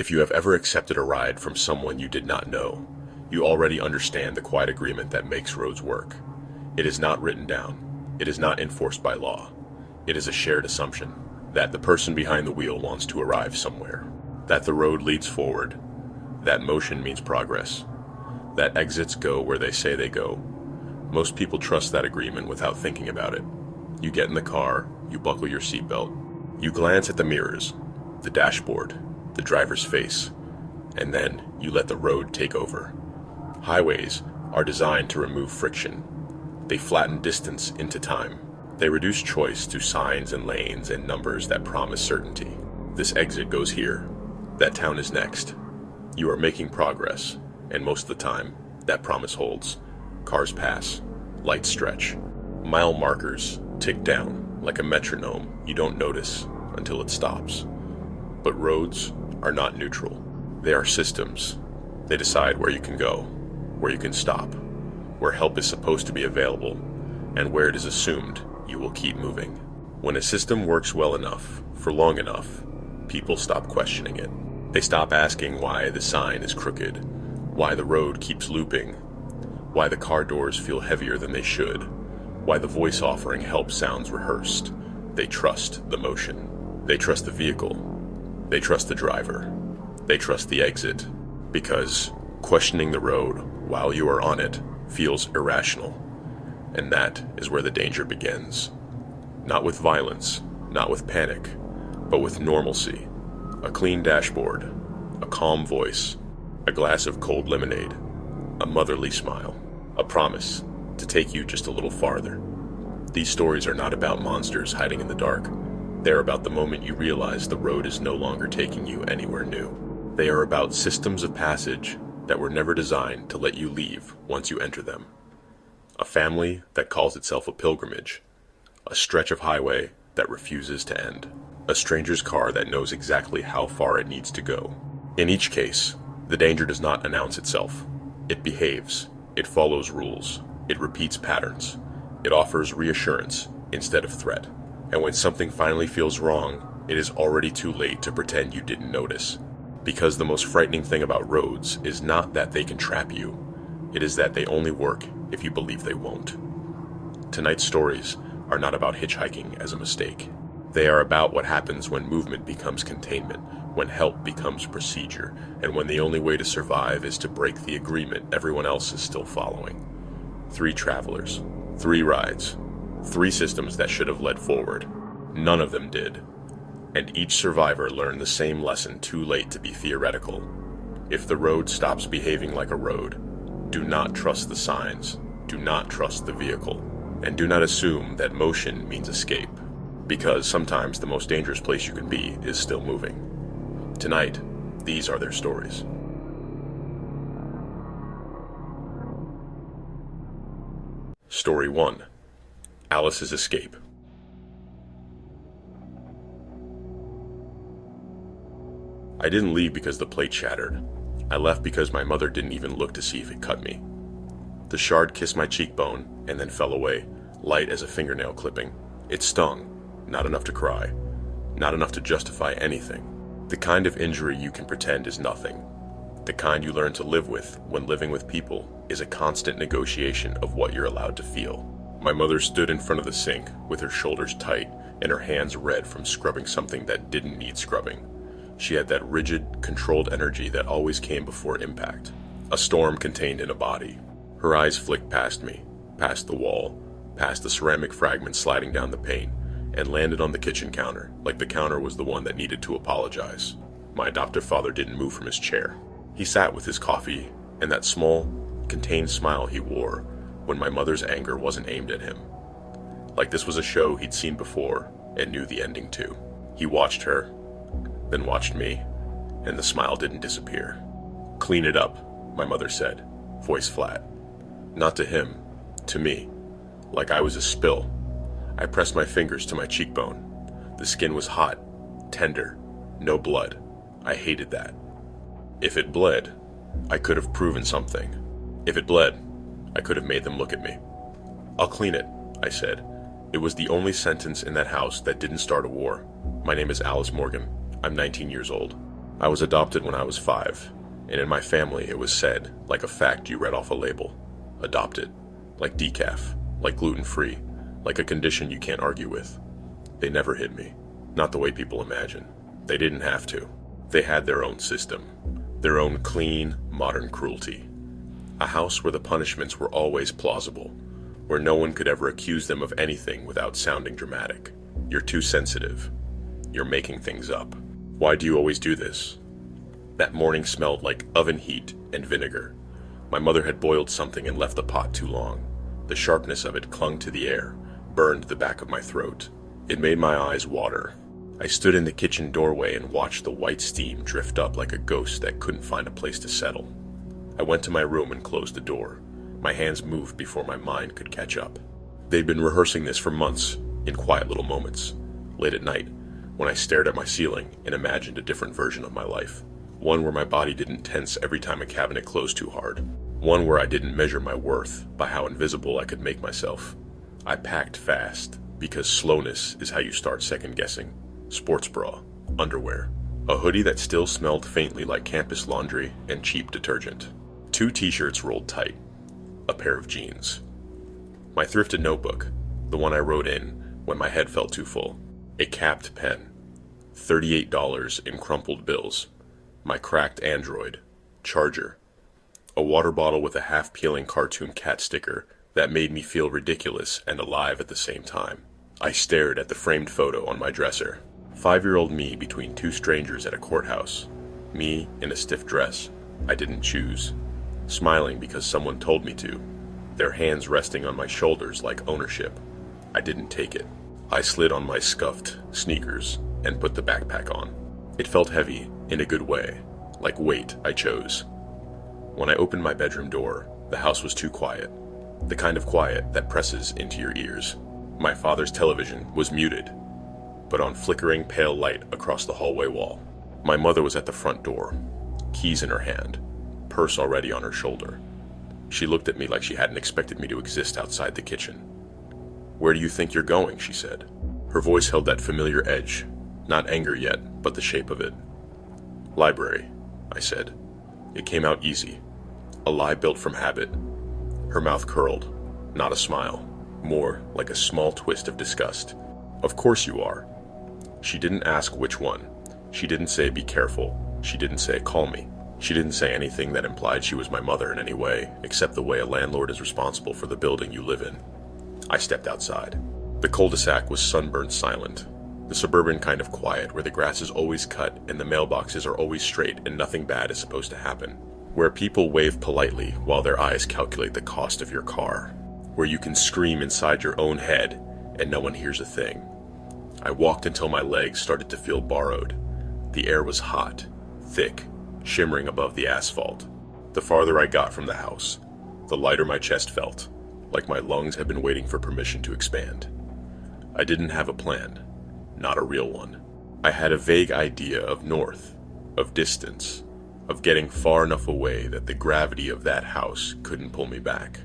If you have ever accepted a ride from someone you did not know, you already understand the quiet agreement that makes roads work. It is not written down. It is not enforced by law. It is a shared assumption that the person behind the wheel wants to arrive somewhere, that the road leads forward, that motion means progress, that exits go where they say they go. Most people trust that agreement without thinking about it. You get in the car, you buckle your seatbelt, you glance at the mirrors, the dashboard, the driver's face, and then you let the road take over. Highways are designed to remove friction. They flatten distance into time. They reduce choice to signs and lanes and numbers that promise certainty. This exit goes here. That town is next. You are making progress, and most of the time, that promise holds. Cars pass, lights stretch, mile markers tick down like a metronome you don't notice until it stops. But roads are not neutral. They are systems. They decide where you can go, where you can stop, where help is supposed to be available, and where it is assumed you will keep moving. When a system works well enough, for long enough, people stop questioning it. They stop asking why the sign is crooked, why the road keeps looping, why the car doors feel heavier than they should, why the voice offering help sounds rehearsed. They trust the motion. They trust the vehicle. They trust the driver. They trust the exit. Because questioning the road while you are on it feels irrational. And that is where the danger begins. Not with violence, not with panic, but with normalcy. A clean dashboard, a calm voice, a glass of cold lemonade, a motherly smile, a promise to take you just a little farther. These stories are not about monsters hiding in the dark. They're about the moment you realize the road is no longer taking you anywhere new. They are about systems of passage that were never designed to let you leave once you enter them. A family that calls itself a pilgrimage. A stretch of highway that refuses to end. A stranger's car that knows exactly how far it needs to go. In each case, the danger does not announce itself. It behaves. It follows rules. It repeats patterns. It offers reassurance instead of threat. And when something finally feels wrong, it is already too late to pretend you didn't notice. Because the most frightening thing about roads is not that they can trap you. It is that they only work if you believe they won't. Tonight's stories are not about hitchhiking as a mistake. They are about what happens when movement becomes containment, when help becomes procedure, and when the only way to survive is to break the agreement everyone else is still following. 3 travelers, 3 rides, 3 systems that should have led forward. None of them did. And each survivor learned the same lesson too late to be theoretical. If the road stops behaving like a road, do not trust the signs, do not trust the vehicle, and do not assume that motion means escape, because sometimes the most dangerous place you can be is still moving. Tonight, these are their stories. Story 1. Alice's Escape. I didn't leave because the plate shattered. I left because my mother didn't even look to see if it cut me. The shard kissed my cheekbone and then fell away, light as a fingernail clipping. It stung, not enough to cry, not enough to justify anything. The kind of injury you can pretend is nothing. The kind you learn to live with when living with people is a constant negotiation of what you're allowed to feel. My mother stood in front of the sink with her shoulders tight and her hands red from scrubbing something that didn't need scrubbing. She had that rigid, controlled energy that always came before impact. A storm contained in a body. Her eyes flicked past me, past the wall, past the ceramic fragments sliding down the pane, and landed on the kitchen counter, like the counter was the one that needed to apologize. My adoptive father didn't move from his chair. He sat with his coffee and that small, contained smile he wore when my mother's anger wasn't aimed at him. Like this was a show he'd seen before and knew the ending to. He watched her, then watched me, and the smile didn't disappear. "Clean it up," my mother said, voice flat. Not to him, to me, like I was a spill. I pressed my fingers to my cheekbone. The skin was hot, tender, no blood. I hated that. If it bled, I could have proven something. If it bled, I could have made them look at me. "I'll clean it," I said. It was the only sentence in that house that didn't start a war. My name is Alice Morgan. I'm 19 years old. I was adopted when I was 5, and in my family it was said, like a fact you read off a label. Adopted. Like decaf. Like gluten-free. Like a condition you can't argue with. They never hit me. Not the way people imagine. They didn't have to. They had their own system. Their own clean, modern cruelty. A house where the punishments were always plausible. Where no one could ever accuse them of anything without sounding dramatic. You're too sensitive. You're making things up. Why do you always do this? That morning smelled like oven heat and vinegar. My mother had boiled something and left the pot too long. The sharpness of it clung to the air, burned the back of my throat. It made my eyes water. I stood in the kitchen doorway and watched the white steam drift up like a ghost that couldn't find a place to settle. I went to my room and closed the door. My hands moved before my mind could catch up. They'd been rehearsing this for months, in quiet little moments. Late at night, when I stared at my ceiling and imagined a different version of my life. One where my body didn't tense every time a cabinet closed too hard. One where I didn't measure my worth by how invisible I could make myself. I packed fast, because slowness is how you start second-guessing. Sports bra, underwear, a hoodie that still smelled faintly like campus laundry and cheap detergent. 2 t-shirts rolled tight. A pair of jeans. My thrifted notebook, the one I wrote in when my head felt too full. A capped pen. $38 in crumpled bills. My cracked Android. Charger. A water bottle with a half-peeling cartoon cat sticker that made me feel ridiculous and alive at the same time. I stared at the framed photo on my dresser. 5-year-old me between 2 strangers at a courthouse. Me in a stiff dress I didn't choose. Smiling because someone told me to. Their hands resting on my shoulders like ownership. I didn't take it. I slid on my scuffed sneakers and put the backpack on. It felt heavy, in a good way, like weight I chose. When I opened my bedroom door, the house was too quiet. The kind of quiet that presses into your ears. My father's television was muted, but on flickering pale light across the hallway wall. My mother was at the front door, keys in her hand, purse already on her shoulder. She looked at me like she hadn't expected me to exist outside the kitchen. "Where do you think you're going?" she said. Her voice held that familiar edge, not anger yet, but the shape of it. "Library," I said. It came out easy, a lie built from habit. Her mouth curled, not a smile, more like a small twist of disgust. "Of course you are." She didn't ask which one. She didn't say be careful. She didn't say call me. She didn't say anything that implied she was my mother in any way, except the way a landlord is responsible for the building you live in. I stepped outside. The cul-de-sac was sunburned silent. The suburban kind of quiet where the grass is always cut and the mailboxes are always straight and nothing bad is supposed to happen. Where people wave politely while their eyes calculate the cost of your car. Where you can scream inside your own head and no one hears a thing. I walked until my legs started to feel borrowed. The air was hot, thick, shimmering above the asphalt. The farther I got from the house, the lighter my chest felt, like my lungs had been waiting for permission to expand. I didn't have a plan, not a real one. I had a vague idea of north, of distance, of getting far enough away that the gravity of that house couldn't pull me back.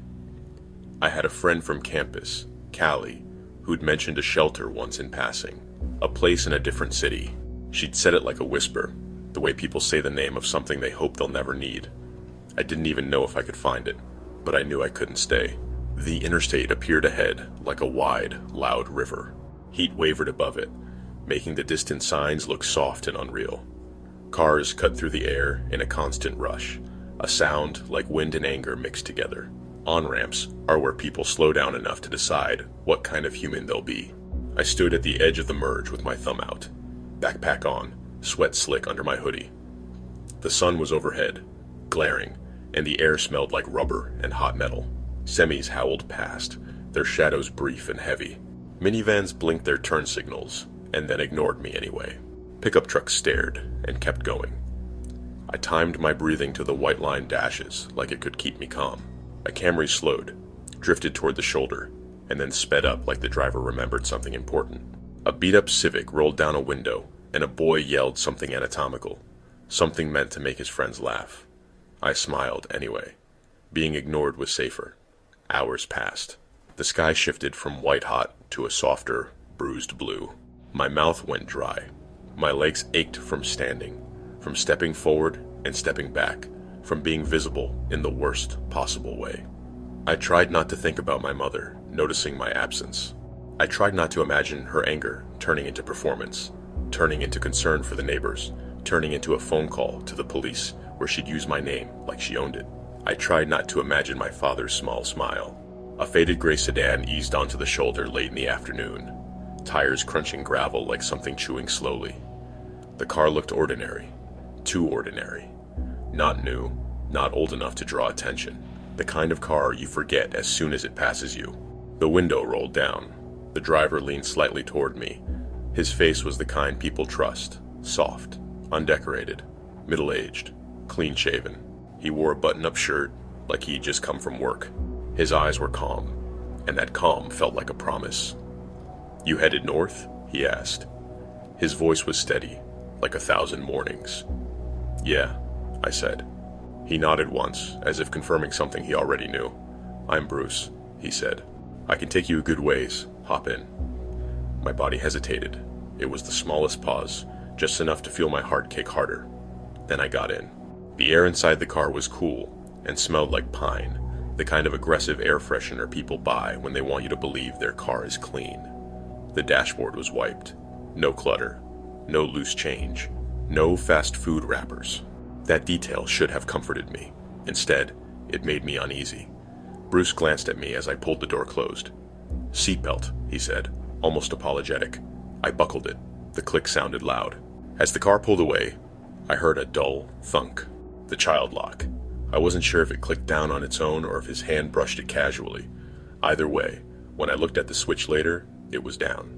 I had a friend from campus, Callie, who'd mentioned a shelter once in passing, a place in a different city. She'd said it like a whisper, the way people say the name of something they hope they'll never need. I didn't even know if I could find it, but I knew I couldn't stay. The interstate appeared ahead like a wide, loud river. Heat wavered above it, making the distant signs look soft and unreal. Cars cut through the air in a constant rush, a sound like wind and anger mixed together. On-ramps are where people slow down enough to decide what kind of human they'll be. I stood at the edge of the merge with my thumb out, backpack on, sweat slick under my hoodie. The sun was overhead, glaring, and the air smelled like rubber and hot metal. Semis howled past, their shadows brief and heavy. Minivans blinked their turn signals, and then ignored me anyway. Pickup trucks stared and kept going. I timed my breathing to the white line dashes like it could keep me calm. A Camry slowed, drifted toward the shoulder, and then sped up like the driver remembered something important. A beat-up Civic rolled down a window, and a boy yelled something anatomical, something meant to make his friends laugh. I smiled anyway. Being ignored was safer. Hours passed. The sky shifted from white-hot to a softer, bruised blue. My mouth went dry. My legs ached from standing, from stepping forward and stepping back, from being visible in the worst possible way. I tried not to think about my mother, noticing my absence. I tried not to imagine her anger turning into performance, turning into concern for the neighbors, turning into a phone call to the police where she'd use my name like she owned it. I tried not to imagine my father's small smile. A faded gray sedan eased onto the shoulder late in the afternoon, tires crunching gravel like something chewing slowly. The car looked ordinary, too ordinary. Not new, not old enough to draw attention. The kind of car you forget as soon as it passes you. The window rolled down. The driver leaned slightly toward me. His face was the kind people trust, soft, undecorated, middle-aged, clean-shaven. He wore a button-up shirt like he'd just come from work. His eyes were calm, and that calm felt like a promise. "You headed north?" he asked. His voice was steady, like 1,000 mornings. "Yeah," I said. He nodded once, as if confirming something he already knew. "I'm Bruce," he said. "I can take you a good ways. Hop in." My body hesitated. It was the smallest pause, just enough to feel my heart kick harder. Then I got in. The air inside the car was cool and smelled like pine, the kind of aggressive air freshener people buy when they want you to believe their car is clean. The dashboard was wiped. No clutter. No loose change. No fast food wrappers. That detail should have comforted me. Instead, it made me uneasy. Bruce glanced at me as I pulled the door closed. "Seatbelt," he said, almost apologetic. I buckled it. The click sounded loud. As the car pulled away, I heard a dull thunk. The child lock. I wasn't sure if it clicked down on its own or if his hand brushed it casually. Either way, when I looked at the switch later, it was down.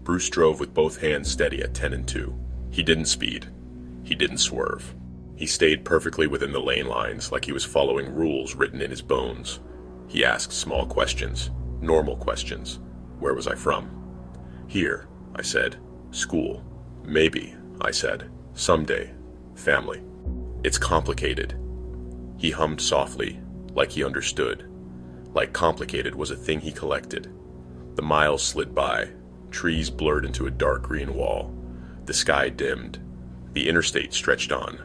Bruce drove with both hands steady at 10 and 2. He didn't speed. He didn't swerve. He stayed perfectly within the lane lines like he was following rules written in his bones. He asked small questions, normal questions. Where was I from? "Here," I said. "School." "Maybe," I said. "Someday. Family." "It's complicated." He hummed softly, like he understood. Like complicated was a thing he collected. The miles slid by. Trees blurred into a dark green wall. The sky dimmed. The interstate stretched on,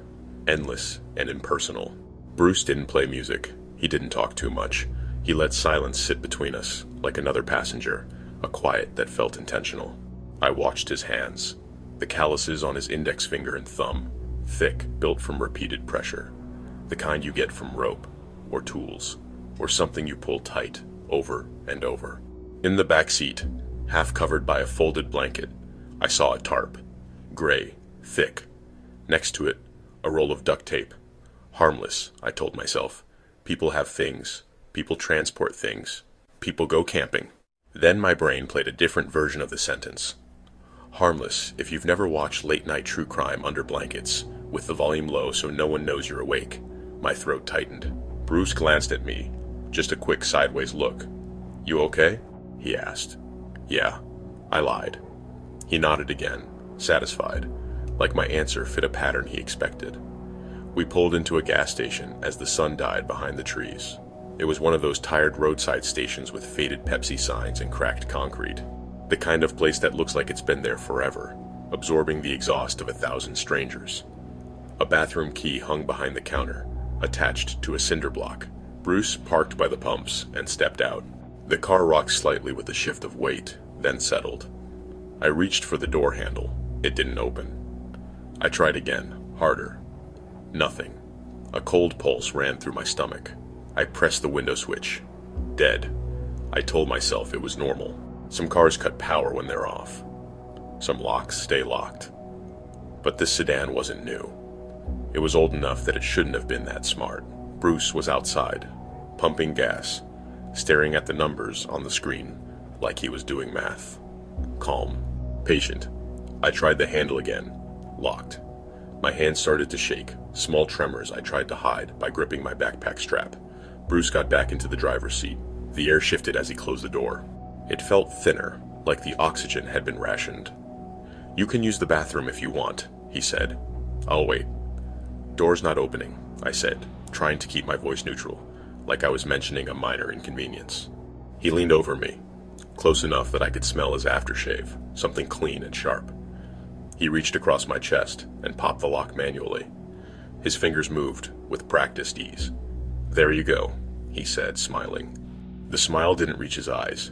endless and impersonal. Bruce didn't play music. He didn't talk too much. He let silence sit between us, like another passenger, a quiet that felt intentional. I watched his hands, the calluses on his index finger and thumb, thick, built from repeated pressure. The kind you get from rope, or tools, or something you pull tight, over and over. In the back seat, half covered by a folded blanket, I saw a tarp. Gray, thick. Next to it, a roll of duct tape. Harmless, I told myself. People have things. People transport things. People go camping. Then my brain played a different version of the sentence. Harmless if you've never watched late-night true crime under blankets, with the volume low so no one knows you're awake. My throat tightened. Bruce glanced at me, just a quick sideways look. "You okay?" he asked. "Yeah," I lied. He nodded again, satisfied, like my answer fit a pattern he expected. We pulled into a gas station as the sun died behind the trees. It was one of those tired roadside stations with faded Pepsi signs and cracked concrete. The kind of place that looks like it's been there forever, absorbing the exhaust of 1,000 strangers. A bathroom key hung behind the counter, attached to a cinder block. Bruce parked by the pumps and stepped out. The car rocked slightly with a shift of weight, then settled. I reached for the door handle. It didn't open. I tried again, harder. Nothing. A cold pulse ran through my stomach. I pressed the window switch. Dead. I told myself it was normal. Some cars cut power when they're off. Some locks stay locked. But this sedan wasn't new. It was old enough that it shouldn't have been that smart. Bruce was outside, pumping gas, staring at the numbers on the screen like he was doing math. Calm. Patient. I tried the handle again. Locked. My hands started to shake, small tremors I tried to hide by gripping my backpack strap. Bruce got back into the driver's seat. The air shifted as he closed the door. It felt thinner, like the oxygen had been rationed. "You can use the bathroom if you want," he said. "I'll wait." "Door's not opening," I said, trying to keep my voice neutral, like I was mentioning a minor inconvenience. He leaned over me, close enough that I could smell his aftershave, something clean and sharp. He reached across my chest and popped the lock manually. His fingers moved with practiced ease. "There you go," he said, smiling. The smile didn't reach his eyes.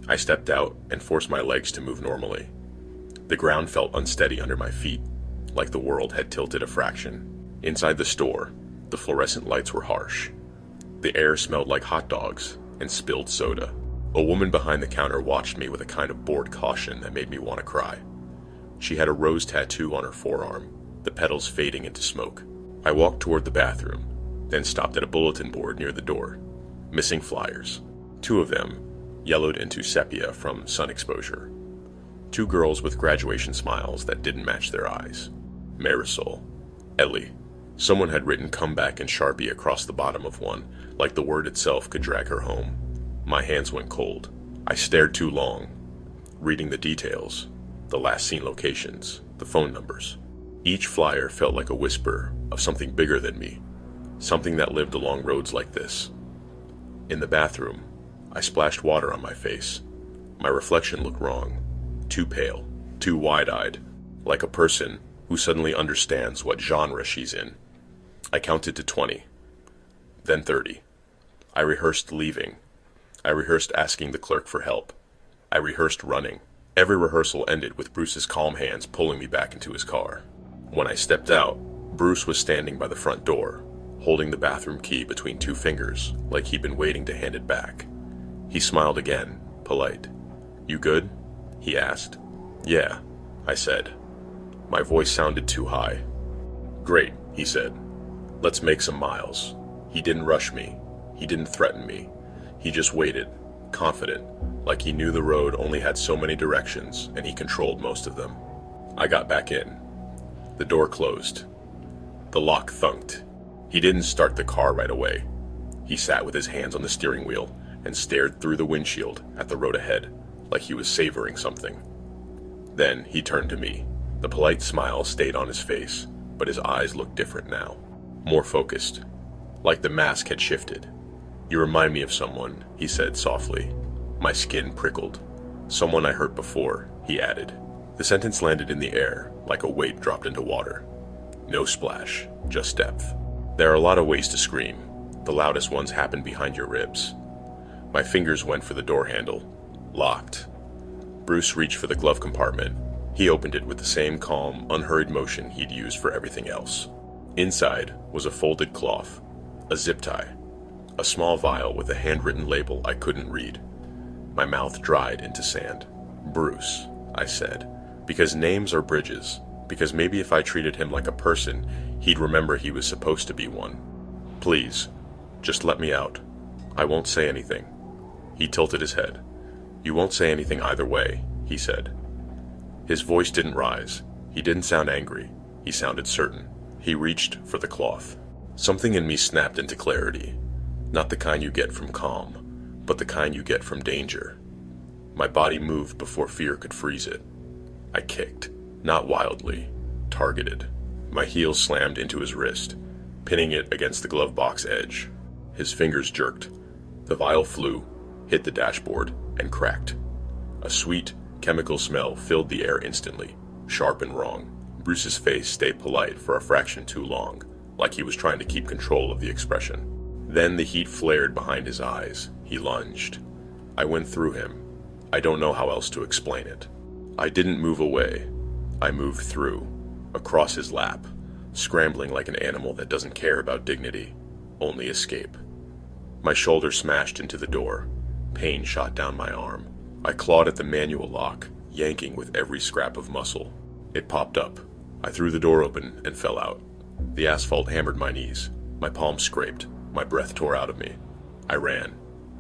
I stepped out and forced my legs to move normally. The ground felt unsteady under my feet, like the world had tilted a fraction. Inside the store, the fluorescent lights were harsh. The air smelled like hot dogs and spilled soda. A woman behind the counter watched me with a kind of bored caution that made me want to cry. She had a rose tattoo on her forearm, the petals fading into smoke. I walked toward the bathroom, then stopped at a bulletin board near the door. Missing flyers. 2 of them, yellowed into sepia from sun exposure. 2 girls with graduation smiles that didn't match their eyes. Marisol. Ellie. Someone had written "comeback" in Sharpie across the bottom of one, like the word itself could drag her home. My hands went cold. I stared too long, reading the details, the last seen locations, the phone numbers. Each flyer felt like a whisper of something bigger than me, something that lived along roads like this. In the bathroom, I splashed water on my face. My reflection looked wrong, too pale, too wide-eyed, like a person who suddenly understands what genre she's in. I counted to 20, then 30. I rehearsed leaving. I rehearsed asking the clerk for help. I rehearsed running. Every rehearsal ended with Bruce's calm hands pulling me back into his car. When I stepped out, Bruce was standing by the front door, holding the bathroom key between 2 fingers, like he'd been waiting to hand it back. He smiled again, polite. "You good?" he asked. "Yeah," I said. My voice sounded too high. "Great," he said. "Let's make some miles." He didn't rush me. He didn't threaten me. He just waited, confident, like he knew the road only had so many directions and he controlled most of them. I got back in. The door closed. The lock thunked. He didn't start the car right away. He sat with his hands on the steering wheel and stared through the windshield at the road ahead, like he was savoring something. Then he turned to me. The polite smile stayed on his face, but his eyes looked different now, more focused, like the mask had shifted. "You remind me of someone," he said softly. My skin prickled. "Someone I hurt before," he added. The sentence landed in the air, like a weight dropped into water. No splash, just depth. There are a lot of ways to scream. The loudest ones happen behind your ribs. My fingers went for the door handle. Locked. Bruce reached for the glove compartment. He opened it with the same calm, unhurried motion he'd used for everything else. Inside was a folded cloth, a zip tie, a small vial with a handwritten label I couldn't read. My mouth dried into sand. "Bruce," I said, because names are bridges, because maybe if I treated him like a person, he'd remember he was supposed to be one. "Please, just let me out. I won't say anything." He tilted his head. "You won't say anything either way," he said. His voice didn't rise. He didn't sound angry. He sounded certain. He reached for the cloth. Something in me snapped into clarity. Not the kind you get from calm, but the kind you get from danger. My body moved before fear could freeze it. I kicked, not wildly, targeted. My heel slammed into his wrist, pinning it against the glove box edge. His fingers jerked. The vial flew, hit the dashboard, and cracked. A sweet, chemical smell filled the air instantly, sharp and wrong. Bruce's face stayed polite for a fraction too long, like he was trying to keep control of the expression. Then the heat flared behind his eyes. He lunged. I went through him. I don't know how else to explain it. I didn't move away. I moved through, across his lap, scrambling like an animal that doesn't care about dignity, only escape. My shoulder smashed into the door. Pain shot down my arm. I clawed at the manual lock, yanking with every scrap of muscle. It popped up. I threw the door open and fell out. The asphalt hammered my knees. My palms scraped. My breath tore out of me. I ran.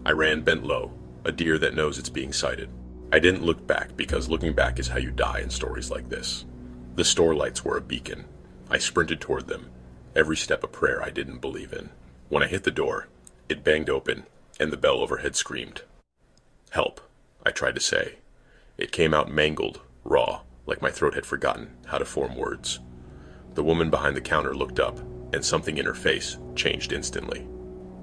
I ran bent low, a deer that knows it's being sighted. I didn't look back because looking back is how you die in stories like this. The store lights were a beacon. I sprinted toward them, every step a prayer I didn't believe in. When I hit the door, it banged open, and the bell overhead screamed. "Help," I tried to say. It came out mangled, raw, like my throat had forgotten how to form words. The woman behind the counter looked up, and something in her face changed instantly.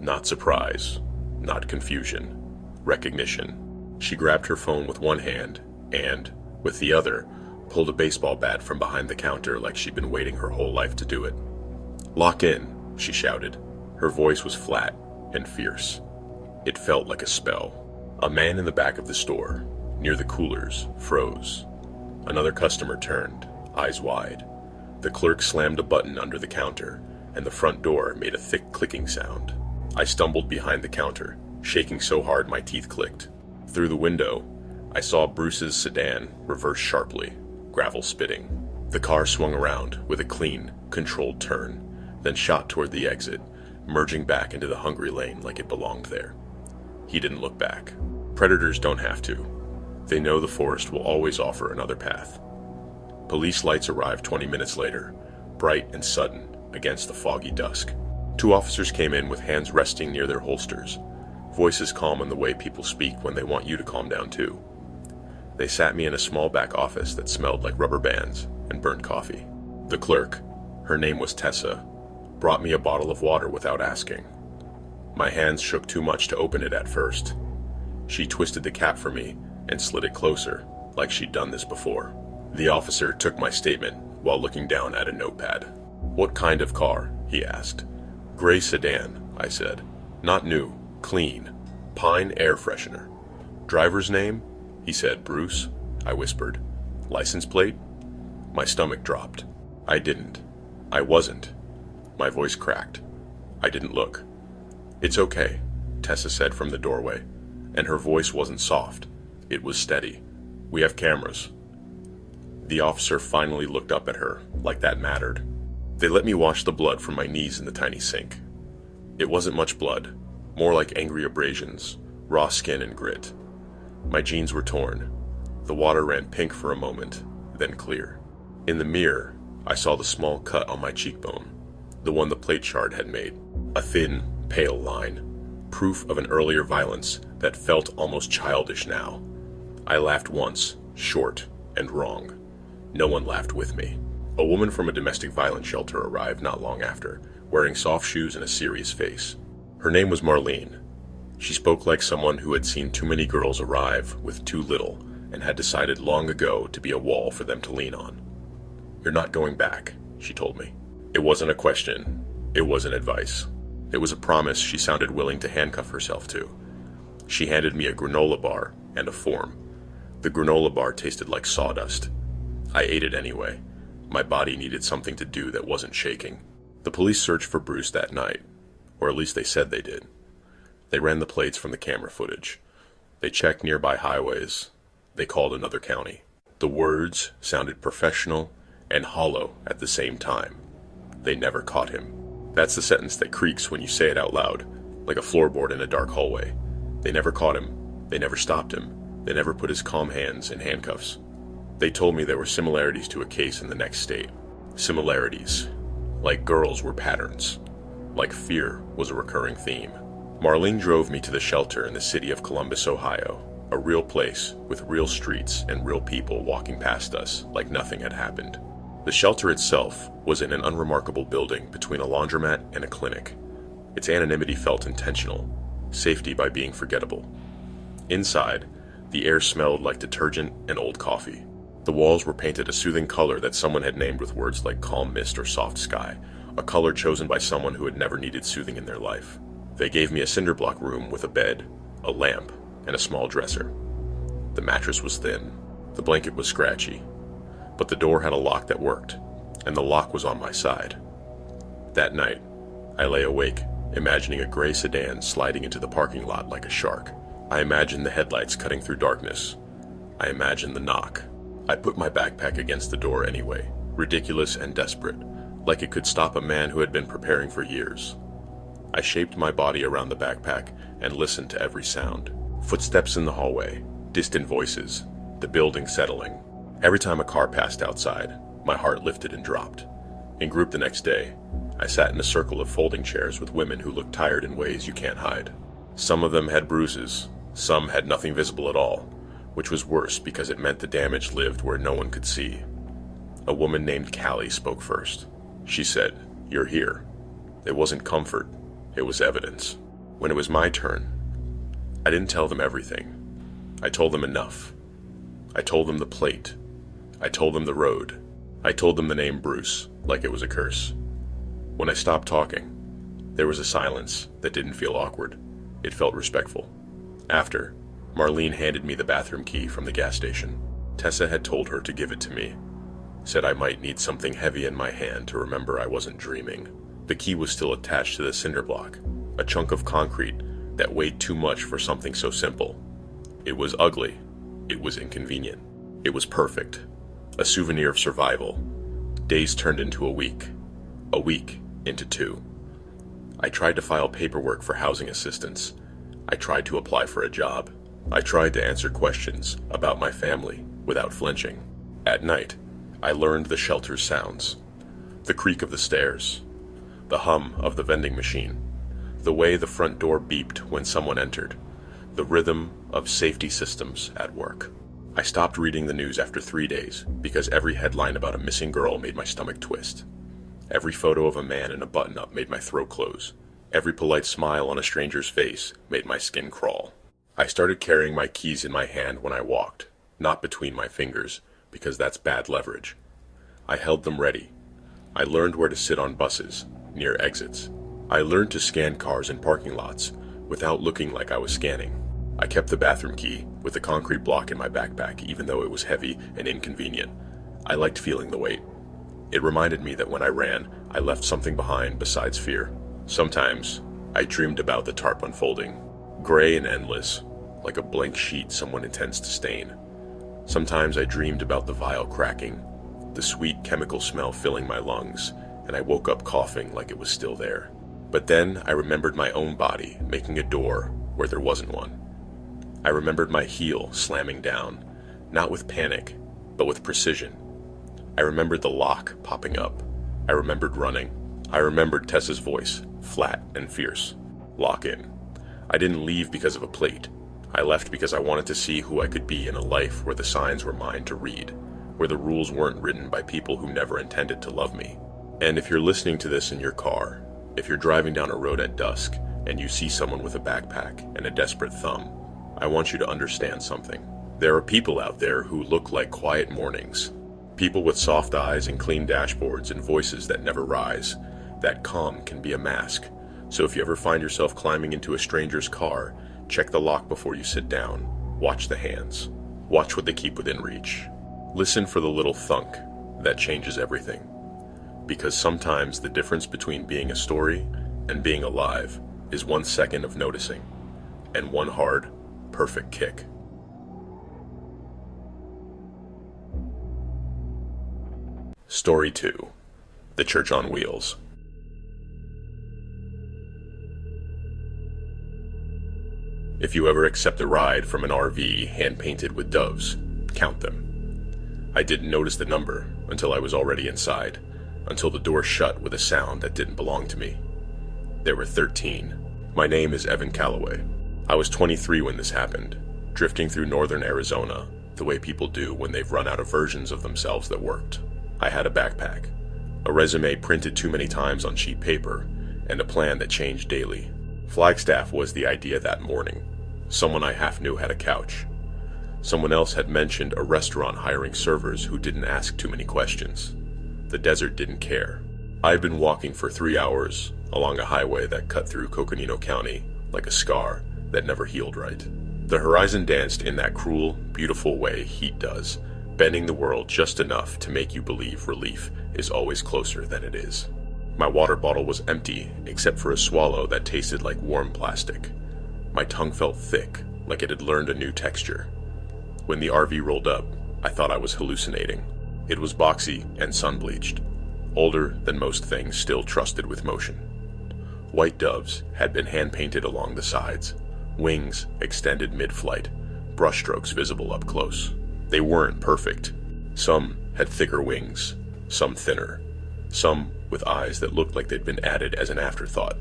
Not surprise, not confusion, recognition. She grabbed her phone with one hand and, with the other, pulled a baseball bat from behind the counter like she'd been waiting her whole life to do it. "Lock in," she shouted. Her voice was flat and fierce. It felt like a spell. A man in the back of the store, near the coolers, froze. Another customer turned, eyes wide. The clerk slammed a button under the counter, and the front door made a thick clicking sound. I stumbled behind the counter, shaking so hard my teeth clicked. Through the window, I saw Bruce's sedan reverse sharply, gravel spitting. The car swung around with a clean, controlled turn, then shot toward the exit, merging back into the hungry lane like it belonged there. He didn't look back. Predators don't have to. They know the forest will always offer another path. Police lights arrived 20 minutes later, bright and sudden, against the foggy dusk. 2 officers came in with hands resting near their holsters, voices calm in the way people speak when they want you to calm down too. They sat me in a small back office that smelled like rubber bands and burnt coffee. The clerk, her name was Tessa, brought me a bottle of water without asking. My hands shook too much to open it at first. She twisted the cap for me and slid it closer, like she'd done this before. The officer took my statement while looking down at a notepad. "What kind of car?" he asked. "Gray sedan," I said. "Not new, clean, pine air freshener." "Driver's name?" He said. "Bruce," I whispered. "License plate?" My stomach dropped. I didn't. I wasn't. My voice cracked. I didn't look. "It's okay," Tessa said from the doorway, and her voice wasn't soft. It was steady. "We have cameras." The officer finally looked up at her, like that mattered. They let me wash the blood from my knees in the tiny sink. It wasn't much blood, more like angry abrasions, raw skin and grit. My jeans were torn. The water ran pink for a moment, then clear. In the mirror, I saw the small cut on my cheekbone, the one the plate shard had made. A thin, pale line, proof of an earlier violence that felt almost childish now. I laughed once, short and wrong. No one laughed with me. A woman from a domestic violence shelter arrived not long after, wearing soft shoes and a serious face. Her name was Marlene. She spoke like someone who had seen too many girls arrive with too little and had decided long ago to be a wall for them to lean on. "You're not going back," she told me. It wasn't a question. It wasn't advice. It was a promise she sounded willing to handcuff herself to. She handed me a granola bar and a form. The granola bar tasted like sawdust. I ate it anyway. My body needed something to do that wasn't shaking. The police searched for Bruce that night, or at least they said they did. They ran the plates from the camera footage. They checked nearby highways. They called another county. The words sounded professional and hollow at the same time. They never caught him. That's the sentence that creaks when you say it out loud, like a floorboard in a dark hallway. They never caught him. They never stopped him. They never put his calm hands in handcuffs. They told me there were similarities to a case in the next state. Similarities. Like girls were patterns. Like fear was a recurring theme. Marlene drove me to the shelter in the city of Columbus, Ohio. A real place with real streets and real people walking past us like nothing had happened. The shelter itself was in an unremarkable building between a laundromat and a clinic. Its anonymity felt intentional, safety by being forgettable. Inside, the air smelled like detergent and old coffee. The walls were painted a soothing color that someone had named with words like calm mist or soft sky, a color chosen by someone who had never needed soothing in their life. They gave me a cinder block room with a bed, a lamp, and a small dresser. The mattress was thin. The blanket was scratchy. But the door had a lock that worked, and the lock was on my side. That night, I lay awake, imagining a gray sedan sliding into the parking lot like a shark. I imagined the headlights cutting through darkness. I imagined the knock. I put my backpack against the door anyway, ridiculous and desperate, like it could stop a man who had been preparing for years. I shaped my body around the backpack and listened to every sound. Footsteps in the hallway, distant voices, the building settling. Every time a car passed outside, my heart lifted and dropped. In group the next day, I sat in a circle of folding chairs with women who looked tired in ways you can't hide. Some of them had bruises, some had nothing visible at all, which was worse because it meant the damage lived where no one could see. A woman named Callie spoke first. She said, "You're here." It wasn't comfort, it was evidence. When it was my turn, I didn't tell them everything. I told them enough. I told them the plate. I told them the road. I told them the name Bruce, like it was a curse. When I stopped talking, there was a silence that didn't feel awkward. It felt respectful. After, Marlene handed me the bathroom key from the gas station. Tessa had told her to give it to me. Said I might need something heavy in my hand to remember I wasn't dreaming. The key was still attached to the cinder block, a chunk of concrete that weighed too much for something so simple. It was ugly. It was inconvenient. It was perfect. A souvenir of survival. Days turned into a week into 2. I tried to file paperwork for housing assistance. I tried to apply for a job. I tried to answer questions about my family without flinching. At night, I learned the shelter's sounds. The creak of the stairs. The hum of the vending machine. The way the front door beeped when someone entered. The rhythm of safety systems at work. I stopped reading the news after 3 days because every headline about a missing girl made my stomach twist. Every photo of a man in a button-up made my throat close. Every polite smile on a stranger's face made my skin crawl. I started carrying my keys in my hand when I walked, not between my fingers, because that's bad leverage. I held them ready. I learned where to sit on buses, near exits. I learned to scan cars in parking lots without looking like I was scanning. I kept the bathroom key with the concrete block in my backpack, even though it was heavy and inconvenient. I liked feeling the weight. It reminded me that when I ran, I left something behind besides fear. Sometimes, I dreamed about the tarp unfolding, gray and endless, like a blank sheet someone intends to stain. Sometimes I dreamed about the vial cracking, the sweet chemical smell filling my lungs, and I woke up coughing like it was still there. But then I remembered my own body making a door where there wasn't one. I remembered my heel slamming down, not with panic, but with precision. I remembered the lock popping up. I remembered running. I remembered Tessa's voice, flat and fierce. Lock in. I didn't leave because of a plate. I left because I wanted to see who I could be in a life where the signs were mine to read, where the rules weren't written by people who never intended to love me. And if you're listening to this in your car, if you're driving down a road at dusk and you see someone with a backpack and a desperate thumb, I want you to understand something. There are people out there who look like quiet mornings. People with soft eyes and clean dashboards and voices that never rise. That calm can be a mask. So if you ever find yourself climbing into a stranger's car, check the lock before you sit down. Watch the hands. Watch what they keep within reach. Listen for the little thunk that changes everything. Because sometimes the difference between being a story and being alive is 1 second of noticing and one hard, perfect kick. Story 2. The Church on Wheels. If you ever accept a ride from an RV hand-painted with doves, count them. I didn't notice the number until I was already inside, until the door shut with a sound that didn't belong to me. There were 13. My name is Evan Calloway. I was 23 when this happened, drifting through northern Arizona, the way people do when they've run out of versions of themselves that worked. I had a backpack, a resume printed too many times on cheap paper, and a plan that changed daily. Flagstaff was the idea that morning. Someone I half knew had a couch. Someone else had mentioned a restaurant hiring servers who didn't ask too many questions. The desert didn't care. I'd been walking for 3 hours along a highway that cut through Coconino County like a scar that never healed right. The horizon danced in that cruel, beautiful way heat does, bending the world just enough to make you believe relief is always closer than it is. My water bottle was empty except for a swallow that tasted like warm plastic. My tongue felt thick, like it had learned a new texture. When the RV rolled up, I thought I was hallucinating. It was boxy and sun-bleached, older than most things still trusted with motion. White doves had been hand-painted along the sides, wings extended mid-flight, brushstrokes visible up close. They weren't perfect. Some had thicker wings, some thinner, some with eyes that looked like they'd been added as an afterthought.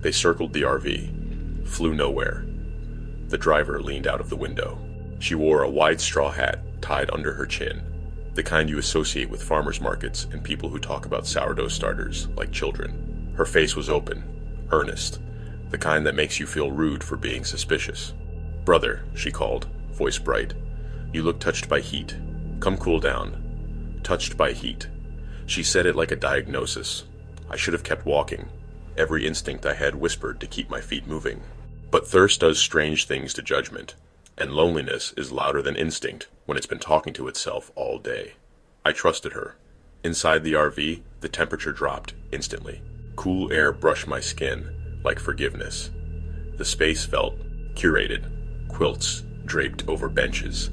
They circled the RV, flew nowhere. The driver leaned out of the window. She wore a wide straw hat tied under her chin, the kind you associate with farmers markets and people who talk about sourdough starters like children. Her face was open, earnest, the kind that makes you feel rude for being suspicious. "Brother," she called, voice bright. "You look touched by heat. Come cool down. Touched by heat. She said it like a diagnosis. I should have kept walking. Every instinct I had whispered to keep my feet moving. But thirst does strange things to judgment, and loneliness is louder than instinct when it's been talking to itself all day. I trusted her. Inside the RV, the temperature dropped instantly. Cool air brushed my skin like forgiveness. The space felt curated. Quilts draped over benches.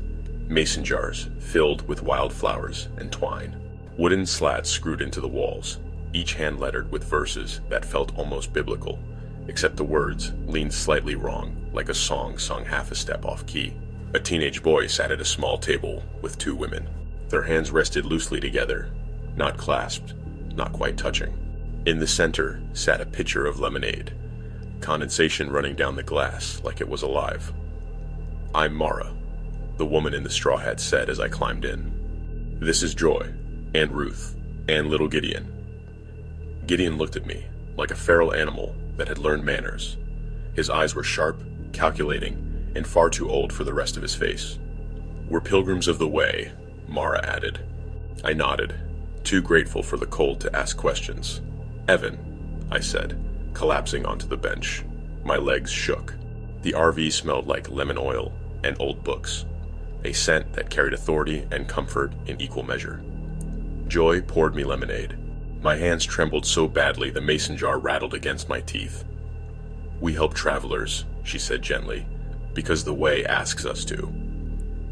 Mason jars filled with wildflowers and twine. Wooden slats screwed into the walls, each hand-lettered with verses that felt almost biblical, except the words leaned slightly wrong, like a song sung half a step off key. A teenage boy sat at a small table with two women. Their hands rested loosely together, not clasped, not quite touching. In the center sat a pitcher of lemonade, condensation running down the glass like it was alive. "I'm Mara," the woman in the straw hat said as I climbed in. "This is Joy, and Ruth, and little Gideon." Gideon looked at me like a feral animal that had learned manners. His eyes were sharp, calculating, and far too old for the rest of his face. "We're pilgrims of the way," Mara added. I nodded, too grateful for the cold to ask questions. "Evan," I said, collapsing onto the bench. My legs shook. The RV smelled like lemon oil and old books, a scent that carried authority and comfort in equal measure. Joy poured me lemonade. My hands trembled so badly the mason jar rattled against my teeth. "We help travelers," she said gently, "because the way asks us to."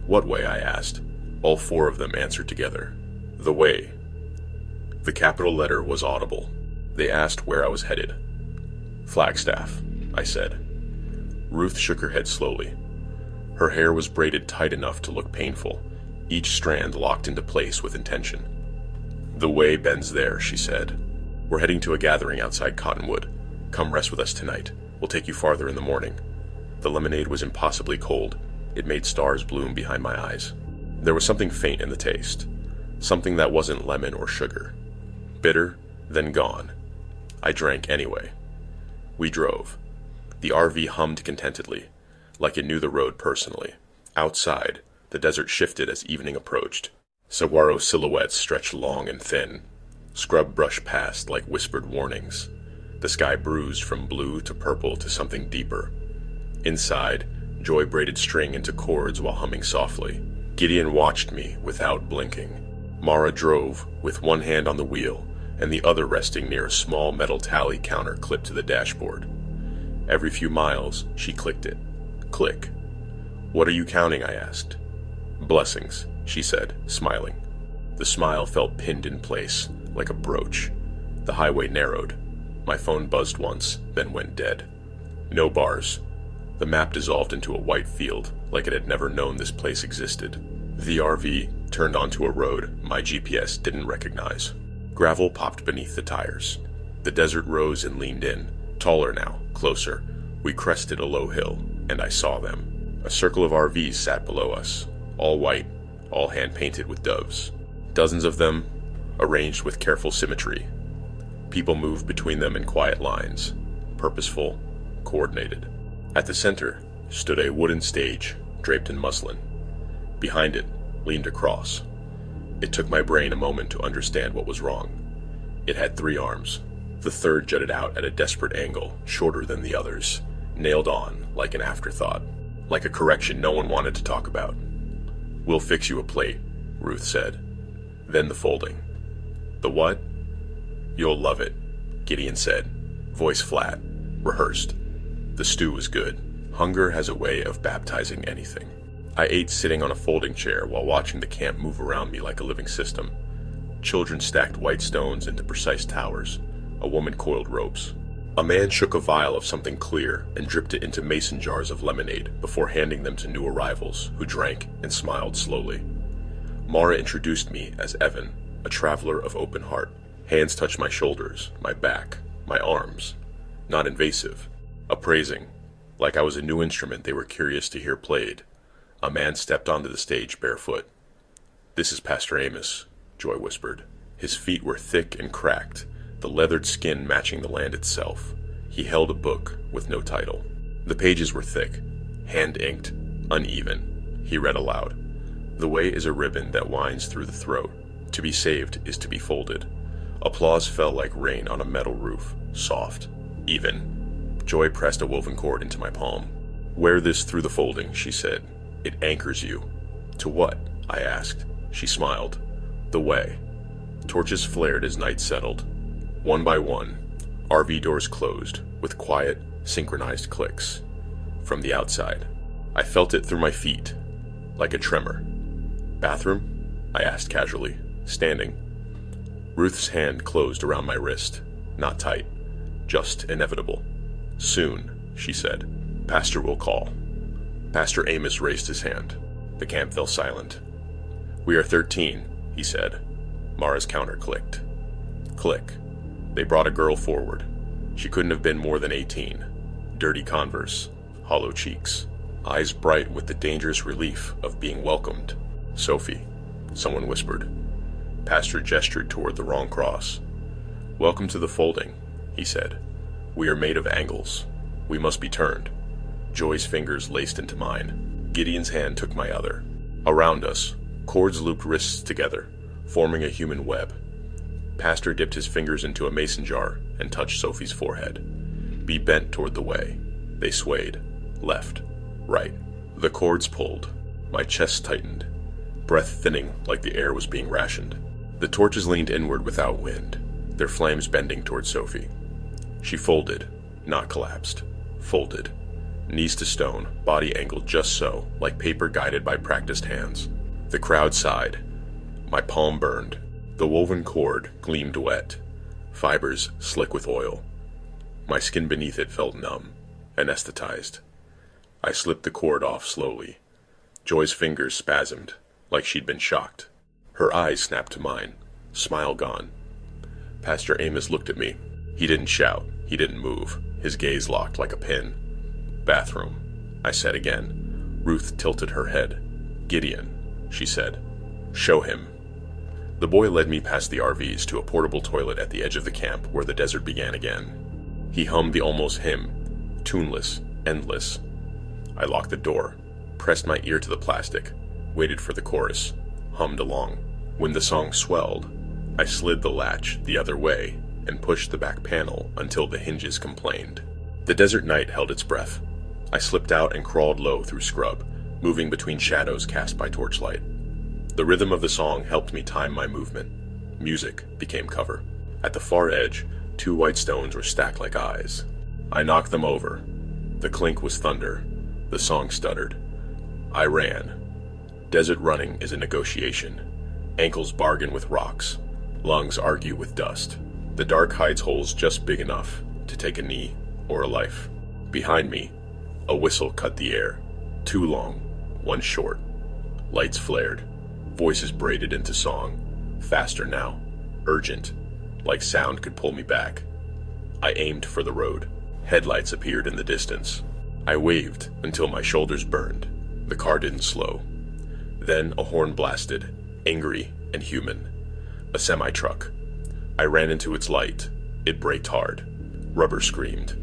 "What way?" I asked. All four of them answered together. "The way." The capital letter was audible. They asked where I was headed. "Flagstaff," I said. Ruth shook her head slowly. Her hair was braided tight enough to look painful, each strand locked into place with intention. "The way bends there," she said. "We're heading to a gathering outside Cottonwood. Come rest with us tonight. We'll take you farther in the morning." The lemonade was impossibly cold. It made stars bloom behind my eyes. There was something faint in the taste, something that wasn't lemon or sugar. Bitter, then gone. I drank anyway. We drove. The RV hummed contentedly, like it knew the road personally. Outside, the desert shifted as evening approached. Saguaro silhouettes stretched long and thin. Scrub brushed past like whispered warnings. The sky bruised from blue to purple to something deeper. Inside, Joy braided string into chords while humming softly. Gideon watched me without blinking. Mara drove, with one hand on the wheel, and the other resting near a small metal tally counter clipped to the dashboard. Every few miles, she clicked it. Click. "What are you counting?" I asked. "Blessings," she said, smiling. The smile felt pinned in place, like a brooch. The highway narrowed. My phone buzzed once, then went dead. No bars. The map dissolved into a white field, like it had never known this place existed. The RV turned onto a road my GPS didn't recognize. Gravel popped beneath the tires. The desert rose and leaned in, taller now, closer. We crested a low hill, and I saw them. A circle of RVs sat below us, all white, all hand-painted with doves. Dozens of them, arranged with careful symmetry. People moved between them in quiet lines, purposeful, coordinated. At the center stood a wooden stage, draped in muslin. Behind it leaned a cross. It took my brain a moment to understand what was wrong. It had 3 arms. The third jutted out at a desperate angle, shorter than the others, nailed on like an afterthought, like a correction no one wanted to talk about. "We'll fix you a plate," Ruth said. Then the folding. "The what?" "You'll love it," Gideon said, voice flat, rehearsed. The stew was good. Hunger has a way of baptizing anything. I ate sitting on a folding chair while watching the camp move around me like a living system. Children stacked white stones into precise towers. A woman coiled ropes. A man shook a vial of something clear and dripped it into mason jars of lemonade before handing them to new arrivals, who drank and smiled slowly. Mara introduced me as Evan, a traveler of open heart. Hands touched my shoulders, my back, my arms. Not invasive. Appraising, like I was a new instrument they were curious to hear played. A man stepped onto the stage barefoot. "This is Pastor Amos," Joy whispered. His feet were thick and cracked, the leathered skin matching the land itself. He held a book with no title. The pages were thick, hand-inked, uneven. He read aloud. The way is a ribbon that winds through the throat. To be saved is to be folded. Applause fell like rain on a metal roof, soft, even. Joy pressed a woven cord into my palm. Wear this through the folding, she said. It anchors you. To what? I asked. She smiled. The way. Torches flared as night settled. One by one, RV doors closed, with quiet, synchronized clicks. From the outside, I felt it through my feet, like a tremor. Bathroom? I asked casually, standing. Ruth's hand closed around my wrist, not tight, just inevitable. Soon, she said. Pastor will call. Pastor Amos raised his hand. The camp fell silent. We are 13, he said. Mara's counter clicked. Click. They brought a girl forward. She couldn't have been more than 18. Dirty Converse, hollow cheeks, eyes bright with the dangerous relief of being welcomed. Sophie, someone whispered. Pastor gestured toward the wrong cross. Welcome to the folding, he said. We are made of angles. We must be turned. Joy's fingers laced into mine. Gideon's hand took my other. Around us, cords looped wrists together, forming a human web. Pastor dipped his fingers into a mason jar and touched Sophie's forehead. Be bent toward the way. They swayed. Left. Right. The cords pulled. My chest tightened. Breath thinning like the air was being rationed. The torches leaned inward without wind, their flames bending toward Sophie. She folded, not collapsed. Folded. Knees to stone, body angled just so, like paper guided by practiced hands. The crowd sighed. My palm burned. The woven cord gleamed wet, fibers slick with oil. My skin beneath it felt numb, anesthetized. I slipped the cord off slowly. Joy's fingers spasmed, like she'd been shocked. Her eyes snapped to mine, smile gone. Pastor Amos looked at me. He didn't shout, he didn't move, his gaze locked like a pin. Bathroom, I said again. Ruth tilted her head. Gideon, she said. Show him. The boy led me past the RVs to a portable toilet at the edge of the camp where the desert began again. He hummed the almost hymn, tuneless, endless. I locked the door, pressed my ear to the plastic, waited for the chorus, hummed along. When the song swelled, I slid the latch the other way and pushed the back panel until the hinges complained. The desert night held its breath. I slipped out and crawled low through scrub, moving between shadows cast by torchlight. The rhythm of the song helped me time my movement. Music became cover. At the far edge, 2 white stones were stacked like eyes. I knocked them over. The clink was thunder. The song stuttered. I ran. Desert running is a negotiation. Ankles bargain with rocks. Lungs argue with dust. The dark hides holes just big enough to take a knee or a life. Behind me, a whistle cut the air. 2 long, 1 short. Lights flared. Voices braided into song. Faster now. Urgent. Like sound could pull me back. I aimed for the road. Headlights appeared in the distance. I waved until my shoulders burned. The car didn't slow. Then a horn blasted, angry and human. A semi-truck. I ran into its light. It braked hard. Rubber screamed.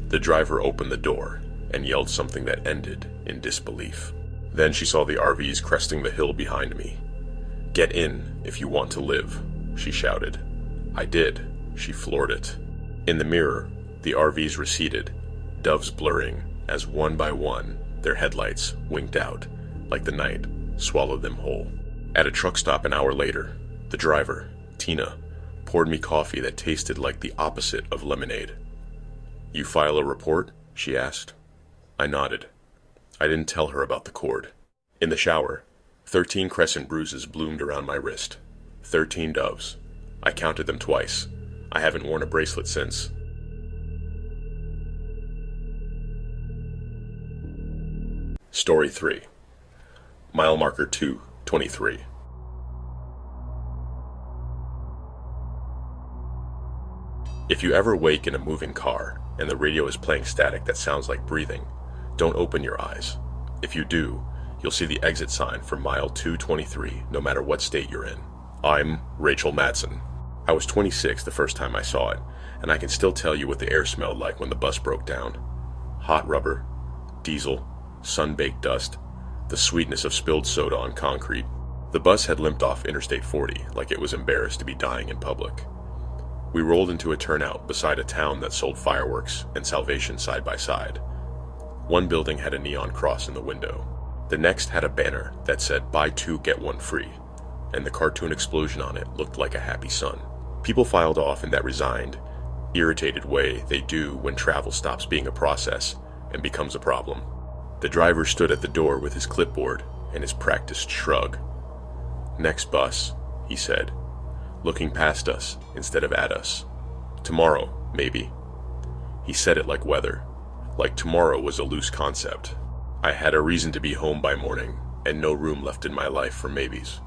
The driver opened the door and yelled something that ended in disbelief. Then she saw the RVs cresting the hill behind me. Get in if you want to live, she shouted. I did. She floored it. In the mirror, the RVs receded, doves blurring as one by one their headlights winked out like the night swallowed them whole. At a truck stop an hour later, the driver, Tina, poured me coffee that tasted like the opposite of lemonade. You file a report? She asked. I nodded. I didn't tell her about the cord. In the shower, 13 crescent bruises bloomed around my wrist. 13 doves. I counted them twice. I haven't worn a bracelet since. Story 3. Mile marker 223. If you ever wake in a moving car and the radio is playing static that sounds like breathing, don't open your eyes. If you do, you'll see the exit sign for mile 223 no matter what state you're in. I'm Rachel Madsen. I was 26 the first time I saw it, and I can still tell you what the air smelled like when the bus broke down. Hot rubber, diesel, sun-baked dust. the sweetness of spilled soda on concrete. The bus had limped off Interstate 40 like it was embarrassed to be dying in public. We rolled into a turnout beside a town that sold fireworks and salvation side by side. One building had a neon cross in the window. The next had a banner that said "Buy 2, get 1 free," and the cartoon explosion on it looked like a happy sun. People filed off in that resigned, irritated way they do when travel stops being a process and becomes a problem. The driver stood at the door with his clipboard and his practiced shrug. "Next bus," he said, looking past us instead of at us. "Tomorrow, maybe." He said it like weather, like tomorrow was a loose concept. I had a reason to be home by morning, and no room left in my life for maybes.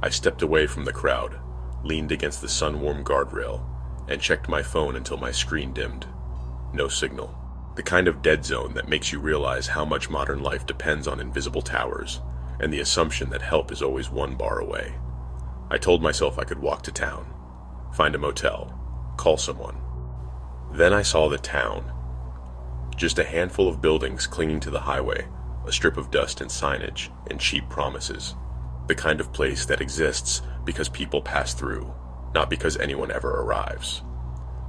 I stepped away from the crowd, leaned against the sun-warm guardrail, and checked my phone until my screen dimmed. No signal. The kind of dead zone that makes you realize how much modern life depends on invisible towers, and the assumption that help is always one bar away. I told myself I could walk to town, find a motel, call someone. Then I saw the town. Just a handful of buildings clinging to the highway, a strip of dust and signage and cheap promises. The kind of place that exists because people pass through, not because anyone ever arrives.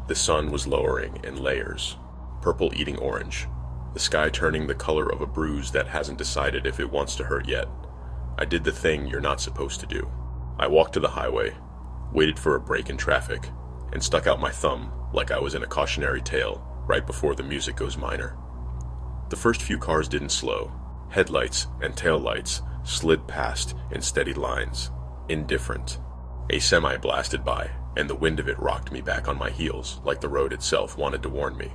The sun was lowering in layers, purple eating orange, the sky turning the color of a bruise that hasn't decided if it wants to hurt yet. I did the thing you're not supposed to do. I walked to the highway, waited for a break in traffic, and stuck out my thumb like I was in a cautionary tale right before the music goes minor. The first few cars didn't slow. Headlights and taillights slid past in steady lines, indifferent. A semi blasted by, and the wind of it rocked me back on my heels like the road itself wanted to warn me.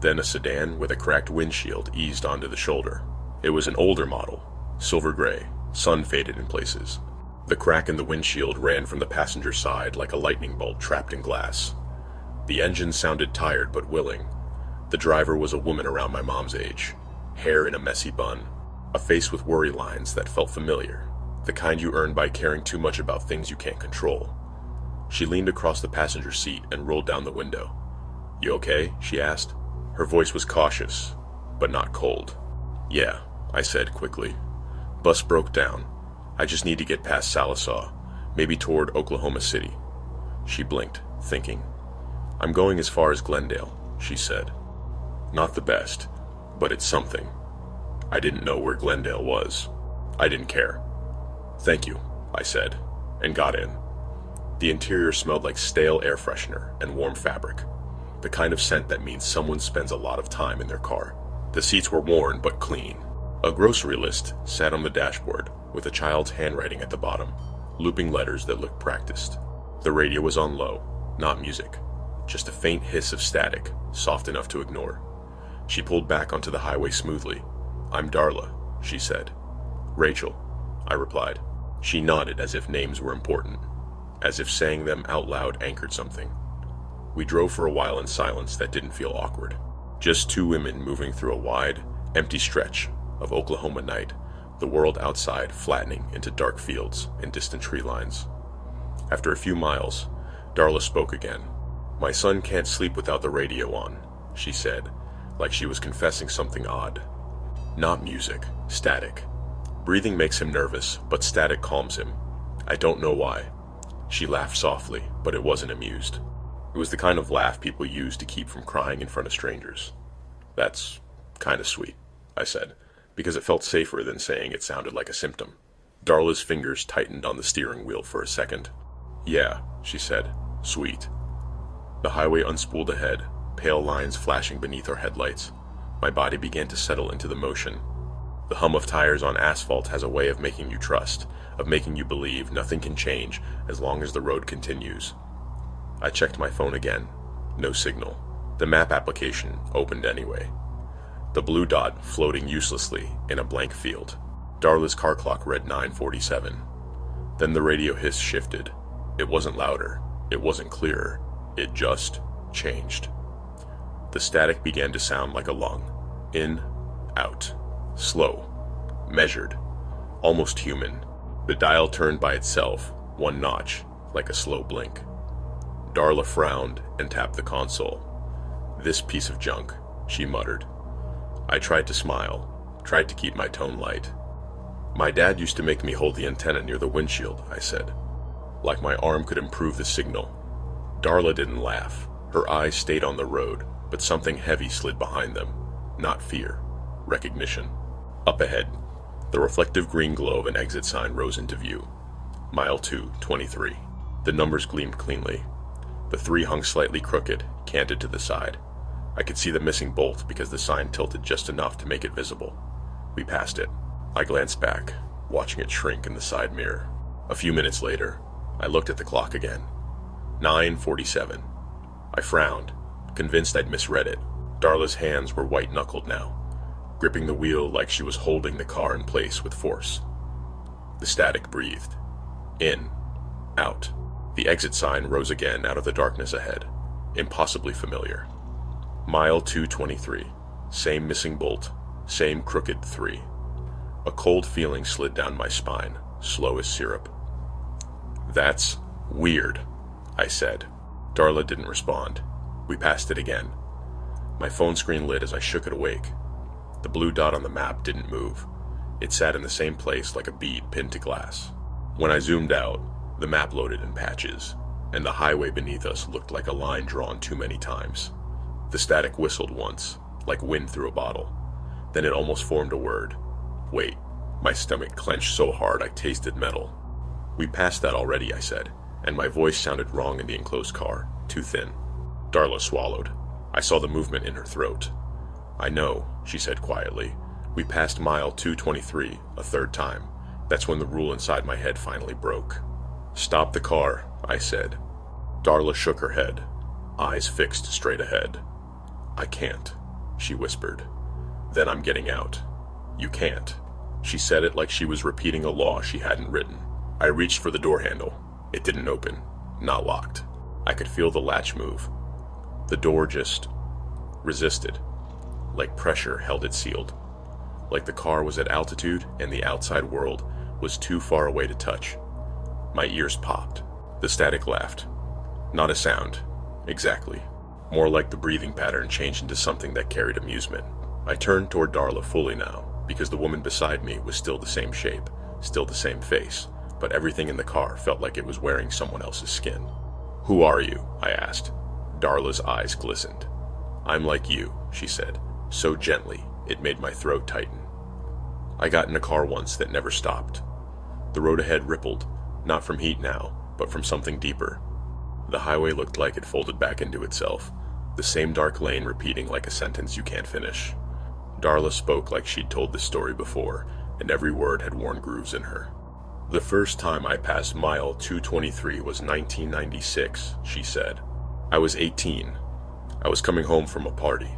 Then a sedan with a cracked windshield eased onto the shoulder. It was an older model, silver gray, sun-faded in places. The crack in the windshield ran from the passenger side like a lightning bolt trapped in glass. The engine sounded tired but willing. The driver was a woman around my mom's age, hair in a messy bun, a face with worry lines that felt familiar, the kind you earn by caring too much about things you can't control. She leaned across the passenger seat and rolled down the window. "You okay?" she asked. Her voice was cautious, but not cold. "Yeah," I said quickly. "Bus broke down. I just need to get past Salisaw, maybe toward Oklahoma City." She blinked, thinking. "I'm going as far as Glendale," she said. Not the best, but it's something. I didn't know where Glendale was. I didn't care. "Thank you," I said, and got in. The interior smelled like stale air freshener and warm fabric, the kind of scent that means someone spends a lot of time in their car. The seats were worn but clean. A grocery list sat on the dashboard with a child's handwriting at the bottom, looping letters that looked practiced. The radio was on low, not music, just a faint hiss of static, soft enough to ignore. She pulled back onto the highway smoothly. "I'm Darla," she said. "Rachel," I replied. She nodded as if names were important, as if saying them out loud anchored something. We drove for a while in silence that didn't feel awkward. Just two women moving through a wide, empty stretch of Oklahoma night, the world outside flattening into dark fields and distant tree lines. After a few miles, Darla spoke again. "My son can't sleep without the radio on," she said, like she was confessing something odd. "Not music, static. Breathing makes him nervous, but static calms him. I don't know why." She laughed softly, but it wasn't amused. It was the kind of laugh people use to keep from crying in front of strangers. "That's kind of sweet," I said, because it felt safer than saying it sounded like a symptom. Darla's fingers tightened on the steering wheel for a second. "Yeah," she said, "sweet." The highway unspooled ahead, pale lines flashing beneath our headlights. My body began to settle into the motion. The hum of tires on asphalt has a way of making you trust, of making you believe nothing can change as long as the road continues. I checked my phone again. No signal. The map application opened anyway. The blue dot floating uselessly in a blank field. Darla's car clock read 9:47. Then the radio hiss shifted. It wasn't louder. It wasn't clearer. It just changed. The static began to sound like a lung. In, out. Slow. Measured. Almost human. The dial turned by itself, one notch, like a slow blink. Darla frowned and tapped the console. "This piece of junk," she muttered. I tried to smile, tried to keep my tone light. My dad used to make me hold the antenna near the windshield, I said. Like my arm could improve the signal. Darla didn't laugh. Her eyes stayed on the road, but something heavy slid behind them. Not fear. Recognition. Up ahead, the reflective green glow of an exit sign rose into view. Mile 2, 23. The numbers gleamed cleanly. The 3 hung slightly crooked, canted to the side. I could see the missing bolt because the sign tilted just enough to make it visible. We passed it. I glanced back, watching it shrink in the side mirror. A few minutes later, I looked at the clock again. 9:47. I frowned, convinced I'd misread it. Darla's hands were white-knuckled now, gripping the wheel like she was holding the car in place with force. The static breathed. In. Out. The exit sign rose again out of the darkness ahead, impossibly familiar. Mile 223. Same missing bolt, same crooked 3. A cold feeling slid down my spine, slow as syrup. "That's weird," I said. Darla didn't respond. We passed it again. My phone screen lit as I shook it awake. The blue dot on the map didn't move. It sat in the same place like a bead pinned to glass. When I zoomed out, the map loaded in patches, and the highway beneath us looked like a line drawn too many times. The static whistled once, like wind through a bottle. Then it almost formed a word. Wait. My stomach clenched so hard I tasted metal. "We passed that already," I said, and my voice sounded wrong in the enclosed car, too thin. Darla swallowed. I saw the movement in her throat. "I know," she said quietly. "We passed mile 223 a third time. That's when the rule inside my head finally broke." "Stop the car," I said. Darla shook her head, eyes fixed straight ahead. "I can't," she whispered. "Then I'm getting out." "You can't." She said it like she was repeating a law she hadn't written. I reached for the door handle. It didn't open, not locked. I could feel the latch move. The door just resisted, like pressure held it sealed. Like the car was at altitude and the outside world was too far away to touch. My ears popped. The static laughed. Not a sound. Exactly. More like the breathing pattern changed into something that carried amusement. I turned toward Darla fully now, because the woman beside me was still the same shape, still the same face, but everything in the car felt like it was wearing someone else's skin. "Who are you?" I asked. Darla's eyes glistened. "I'm like you," she said, so gently it made my throat tighten. I got in a car once that never stopped. The road ahead rippled, not from heat now, but from something deeper. The highway looked like it folded back into itself, the same dark lane repeating like a sentence you can't finish. Darla spoke like she'd told this story before, and every word had worn grooves in her. "The first time I passed mile 223 was 1996, she said. I was 18. I was coming home from a party.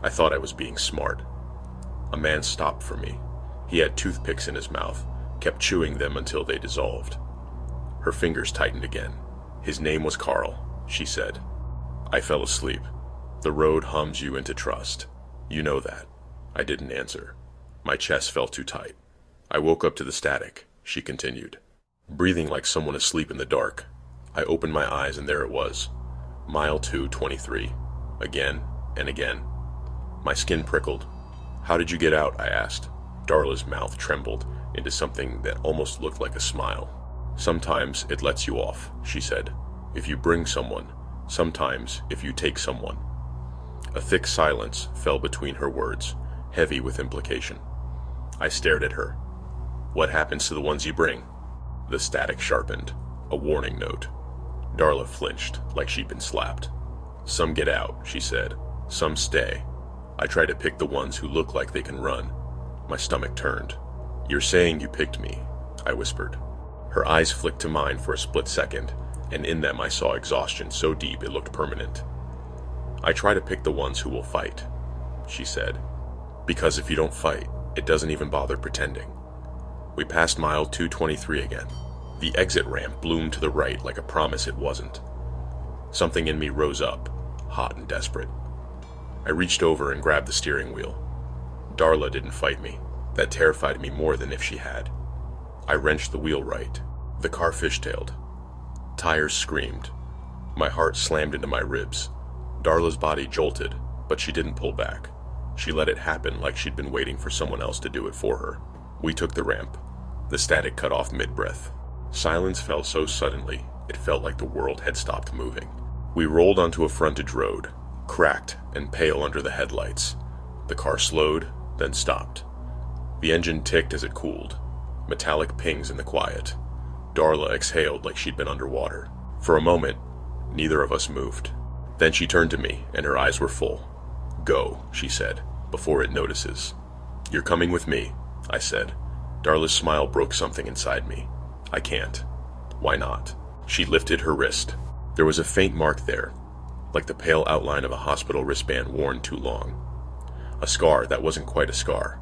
I thought I was being smart. A man stopped for me. He had toothpicks in his mouth, kept chewing them until they dissolved." Her fingers tightened again. "His name was Carl," she said. I fell asleep. The road hums you into trust. You know that. I didn't answer. My chest felt too tight. I woke up to the static, she continued. Breathing like someone asleep in the dark. I opened my eyes and there it was. Mile 223. Again and again. My skin prickled. "How did you get out?" I asked. Darla's mouth trembled into something that almost looked like a smile. "Sometimes it lets you off," she said. "If you bring someone. Sometimes if you take someone." A thick silence fell between her words, heavy with implication. I stared at her. "What happens to the ones you bring?" The static sharpened, a warning note. Darla flinched, like she'd been slapped. "Some get out," she said. "Some stay. I try to pick the ones who look like they can run." My stomach turned. "You're saying you picked me," I whispered. Her eyes flicked to mine for a split second, and in them I saw exhaustion so deep it looked permanent. "I try to pick the ones who will fight," she said. "Because if you don't fight, it doesn't even bother pretending." We passed mile 223 again. The exit ramp bloomed to the right like a promise it wasn't. Something in me rose up, hot and desperate. I reached over and grabbed the steering wheel. Darla didn't fight me. That terrified me more than if she had. I wrenched the wheel right. The car fishtailed. Tires screamed. My heart slammed into my ribs. Darla's body jolted, but she didn't pull back. She let it happen like she'd been waiting for someone else to do it for her. We took the ramp, The static cut off mid-breath. Silence fell so suddenly, it felt like the world had stopped moving. We rolled onto a frontage road, cracked and pale under the headlights. The car slowed, then stopped. The engine ticked as it cooled. Metallic pings in the quiet. Darla exhaled like she'd been underwater. For a moment, neither of us moved. Then she turned to me, and her eyes were full. "Go," she said, "before it notices." "You're coming with me," I said. Darla's smile broke something inside me. "I can't." "Why not?" She lifted her wrist. There was a faint mark there, like the pale outline of a hospital wristband worn too long. A scar that wasn't quite a scar.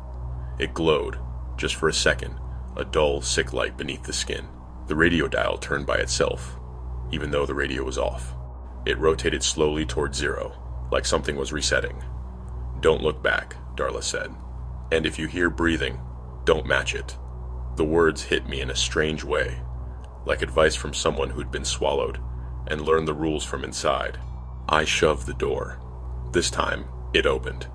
It glowed, just for a second, a dull, sick light beneath the skin. The radio dial turned by itself, even though the radio was off. It rotated slowly toward 0, like something was resetting. "Don't look back," Darla said. "And if you hear breathing, don't match it." The words hit me in a strange way, like advice from someone who'd been swallowed and learned the rules from inside. I shoved the door. This time, it opened.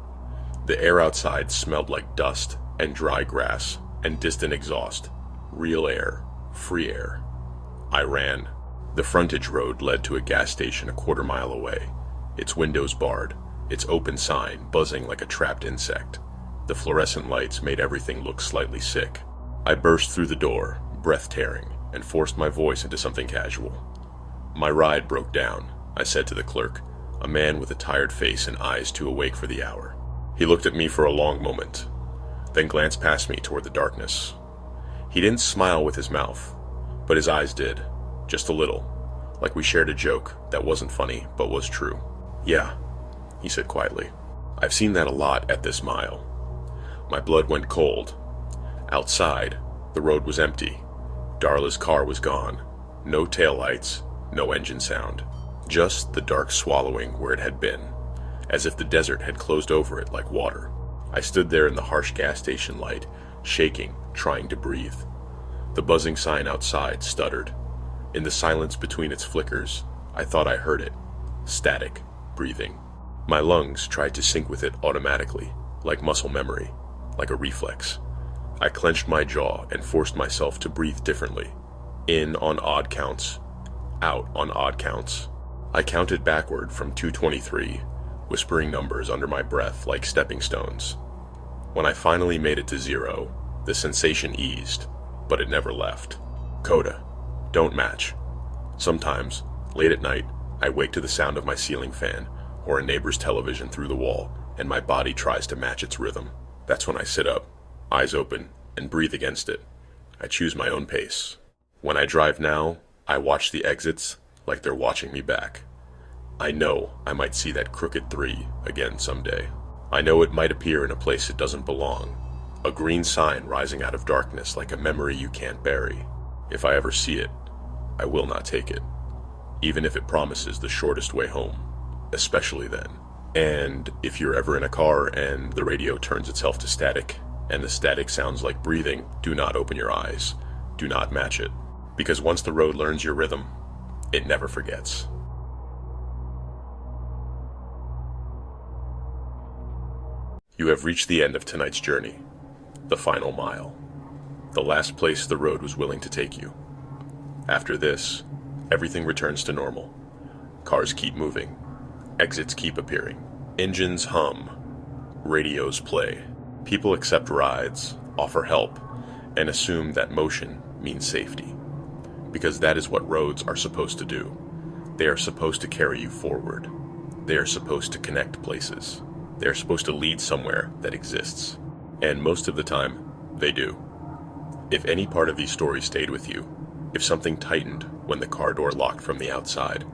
The air outside smelled like dust and dry grass and distant exhaust. Real air, free air. I ran. The frontage road led to a gas station a quarter-mile away, its windows barred, its open sign buzzing like a trapped insect. The fluorescent lights made everything look slightly sick. I burst through the door, breath-tearing, and forced my voice into something casual. "My ride broke down," I said to the clerk, a man with a tired face and eyes too awake for the hour. He looked at me for a long moment, then glanced past me toward the darkness. He didn't smile with his mouth, but his eyes did, just a little, like we shared a joke that wasn't funny but was true. "Yeah," he said quietly. "I've seen that a lot at this mile." My blood went cold. Outside, the road was empty. Darla's car was gone. No taillights, no engine sound. Just the dark swallowing where it had been, as if the desert had closed over it like water. I stood there in the harsh gas station light, shaking, trying to breathe. The buzzing sign outside stuttered. In the silence between its flickers, I thought I heard it. Static, breathing. My lungs tried to sync with it automatically, like muscle memory, like a reflex. I clenched my jaw and forced myself to breathe differently. In on odd counts, out on odd counts. I counted backward from 223, whispering numbers under my breath like stepping stones. When I finally made it to 0, the sensation eased, but it never left. Coda. Don't match. Sometimes, late at night, I wake to the sound of my ceiling fan or a neighbor's television through the wall, and my body tries to match its rhythm. That's when I sit up, eyes open, and breathe against it. I choose my own pace. When I drive now, I watch the exits like they're watching me back. I know I might see that crooked 3 again someday. I know it might appear in a place it doesn't belong. A green sign rising out of darkness like a memory you can't bury. If I ever see it, I will not take it. Even if it promises the shortest way home. Especially then. And if you're ever in a car and the radio turns itself to static, and the static sounds like breathing, do not open your eyes. Do not match it. Because once the road learns your rhythm, it never forgets. You have reached the end of tonight's journey. The final mile. The last place the road was willing to take you. After this, everything returns to normal. Cars keep moving. Exits keep appearing. Engines hum. Radios play. People accept rides, offer help, and assume that motion means safety. Because that is what roads are supposed to do. They are supposed to carry you forward. They are supposed to connect places. They are supposed to lead somewhere that exists. And most of the time, they do. If any part of these stories stayed with you, if something tightened when the car door locked from the outside,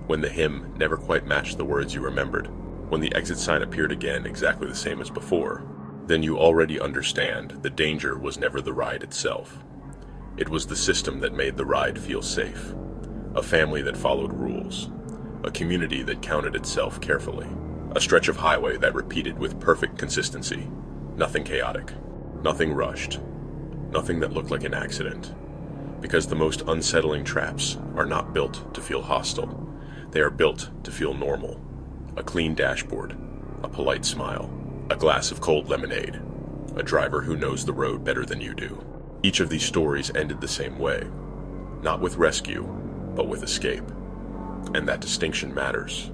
when the hymn never quite matched the words you remembered, when the exit sign appeared again exactly the same as before, then you already understand the danger was never the ride itself. It was the system that made the ride feel safe. A family that followed rules. A community that counted itself carefully. A stretch of highway that repeated with perfect consistency. Nothing chaotic. Nothing rushed. Nothing that looked like an accident. Because the most unsettling traps are not built to feel hostile. They are built to feel normal. A clean dashboard. A polite smile. A glass of cold lemonade. A driver who knows the road better than you do. Each of these stories ended the same way, not with rescue, but with escape. And that distinction matters,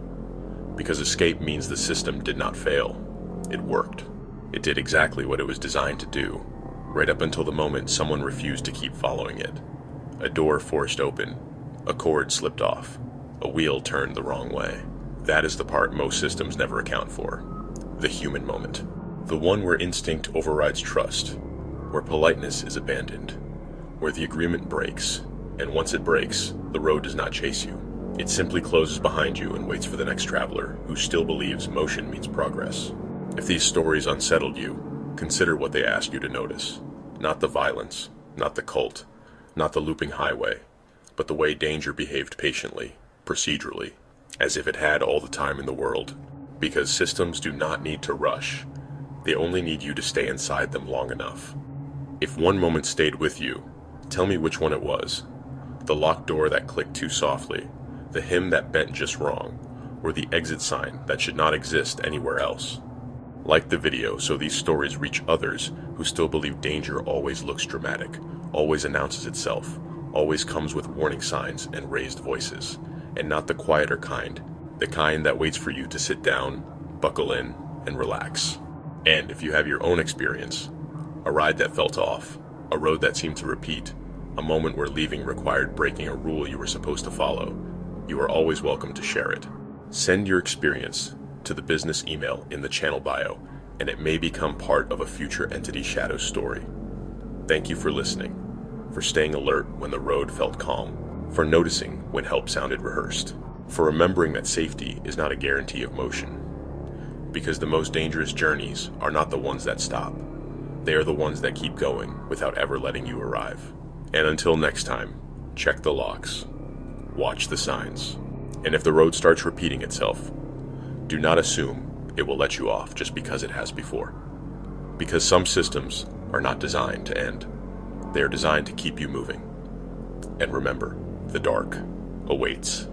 because escape means the system did not fail. It worked. It did exactly what it was designed to do, right up until the moment someone refused to keep following it. A door forced open, a cord slipped off, a wheel turned the wrong way. That is the part most systems never account for, the human moment. The one where instinct overrides trust, where politeness is abandoned, where the agreement breaks, and once it breaks, the road does not chase you. It simply closes behind you and waits for the next traveler who still believes motion means progress. If these stories unsettled you, consider what they ask you to notice. Not the violence, not the cult, not the looping highway, but the way danger behaved patiently, procedurally, as if it had all the time in the world. Because systems do not need to rush. They only need you to stay inside them long enough. If one moment stayed with you, tell me which one it was. The locked door that clicked too softly, the hymn that bent just wrong, or the exit sign that should not exist anywhere else. Like the video so these stories reach others who still believe danger always looks dramatic, always announces itself, always comes with warning signs and raised voices, and not the quieter kind, the kind that waits for you to sit down, buckle in, and relax. And if you have your own experience, a ride that felt off, a road that seemed to repeat, a moment where leaving required breaking a rule you were supposed to follow, you are always welcome to share it. Send your experience to the business email in the channel bio, and it may become part of a future Entity Shadows story. Thank you for listening, for staying alert when the road felt calm, for noticing when help sounded rehearsed, for remembering that safety is not a guarantee of motion. Because the most dangerous journeys are not the ones that stop. They are the ones that keep going without ever letting you arrive. And until next time, check the locks, watch the signs, and if the road starts repeating itself, do not assume it will let you off just because it has before. Because some systems are not designed to end. They are designed to keep you moving. And remember, the dark awaits.